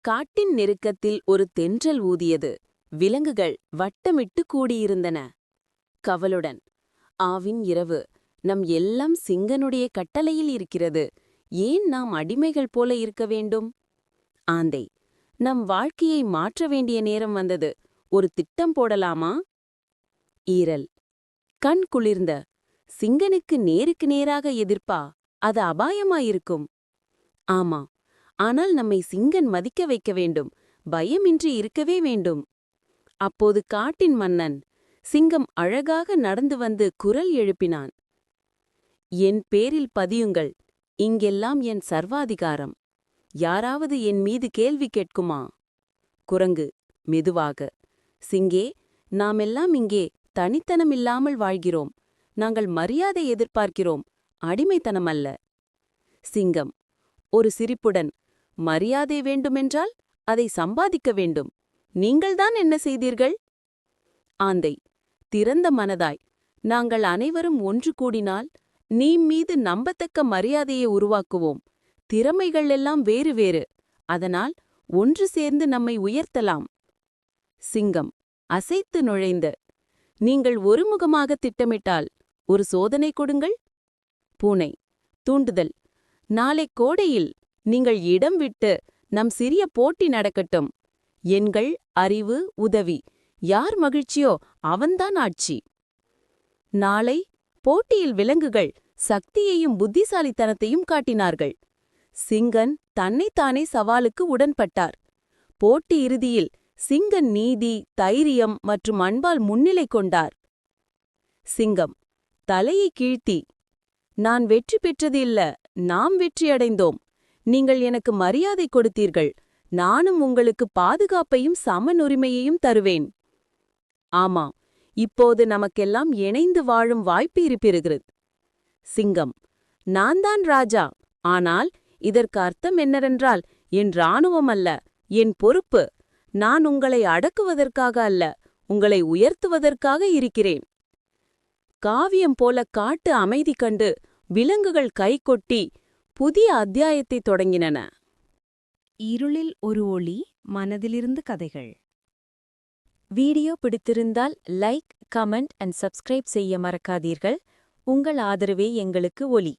காட்டின் நெருக்கத்தில் ஒரு தென்றல் ஊதியது. விலங்குகள் வட்டமிட்டு கூடியிருந்தன. கவலுடன், ஆவின் இரவு, நம் எல்லாம் சிங்கனுடைய கட்டளையில் இருக்கிறது. ஏன் நாம் அடிமைகள் போல இருக்க வேண்டும்? ஆந்தை, நம் வாழ்க்கையை மாற்ற வேண்டிய நேரம் வந்தது. ஒரு திட்டம் போடலாமா? ஈரல், கண் குளிர்ந்த, சிங்கனுக்கு நேருக்கு நேராக எதிர்ப்பா? அது அபாயமாயிருக்கும். ஆமா, ஆனால் நம்மை சிங்கன் மதிக்க வைக்க வேண்டும். பயமின்றி இருக்கவே வேண்டும். அப்போது காட்டின் மன்னன் சிங்கம் அழகாக நடந்து வந்து குரல் எழுப்பினான். என் பேரில் பதியுங்கள். இங்கெல்லாம் என் சர்வாதிகாரம். யாராவது என் மீது கேள்வி கேட்குமா? குரங்கு மெதுவாக, சிங்கே, நாமெல்லாம் இங்கே தனித்தனமில்லாமல் வாழ்கிறோம். நாங்கள் மரியாதை எதிர்பார்க்கிறோம், அடிமைத்தனமல்ல. சிங்கம் ஒரு சிரிப்புடன், மரியாதை வேண்டுமென்றால் அதை சம்பாதிக்க வேண்டும். நீங்கள்தான் என்ன செய்தீர்கள்? ஆந்தை திறந்த மனதாய், நாங்கள் அனைவரும் ஒன்று கூடினால் நீ மீது நம்பத்தக்க மரியாதையை உருவாக்குவோம். திறமைகள் எல்லாம் வேறு வேறு, அதனால் ஒன்று சேர்ந்து நம்மை உயர்த்தலாம். சிங்கம் அசைத்து நுழைந்த, நீங்கள் ஒருமுகமாக திட்டமிட்டால் ஒரு சோதனை கொடுங்கள். பூனை தூண்டுதல், நாளை கோடையில் நீங்கள் இடம் விட்டு நம் சிறிய போட்டி நடக்கட்டும். எண்கள், அறிவு, உதவி, யார் மகிழ்ச்சியோ அவன்தான் ஆட்சி. நாளை போட்டியில் விலங்குகள் சக்தியையும் புத்திசாலித்தனத்தையும் காட்டினார்கள். சிங்கன் தன்னைத்தானே சவாலுக்கு உடன்பட்டார். போட்டி இறுதியில் சிங்கன் நீதி, தைரியம் மற்றும் அன்பால் முன்னிலை கொண்டார். சிங்கம் தலையை கீழ்த்தி, நான் வெற்றி பெற்றது இல்ல, நாம் வெற்றியடைந்தோம். நீங்கள் எனக்கு மரியாதை கொடுத்தீர்கள். நானும் உங்களுக்கு பாதுகாப்பையும் சமனுரிமையையும் தருவேன். ஆமா, இப்போது நமக்கெல்லாம் இணைந்து வாழும் வாய்ப்பு இருப்பிருக்கிறது. சிங்கம், நான் தான் ராஜா. ஆனால் இதற்கு அர்த்தம் என்னவென்றால், என் இராணுவம் அல்ல, என் பொறுப்பு. நான் உங்களை அடக்குவதற்காக அல்ல, உங்களை உயர்த்துவதற்காக இருக்கிறேன். காவியம் போல காட்டு அமைதி கண்டு விலங்குகள் கைகொட்டி புதிய அத்தியாயத்தை தொடங்கினன. இருளில் ஒரு ஒளி, மனதிலிருந்து கதைகள். வீடியோ பிடித்திருந்தால் லைக், கமெண்ட் அண்ட் சப்ஸ்கிரைப் செய்ய மறக்காதீர்கள். உங்கள் ஆதரவே எங்களுக்கு ஒளி.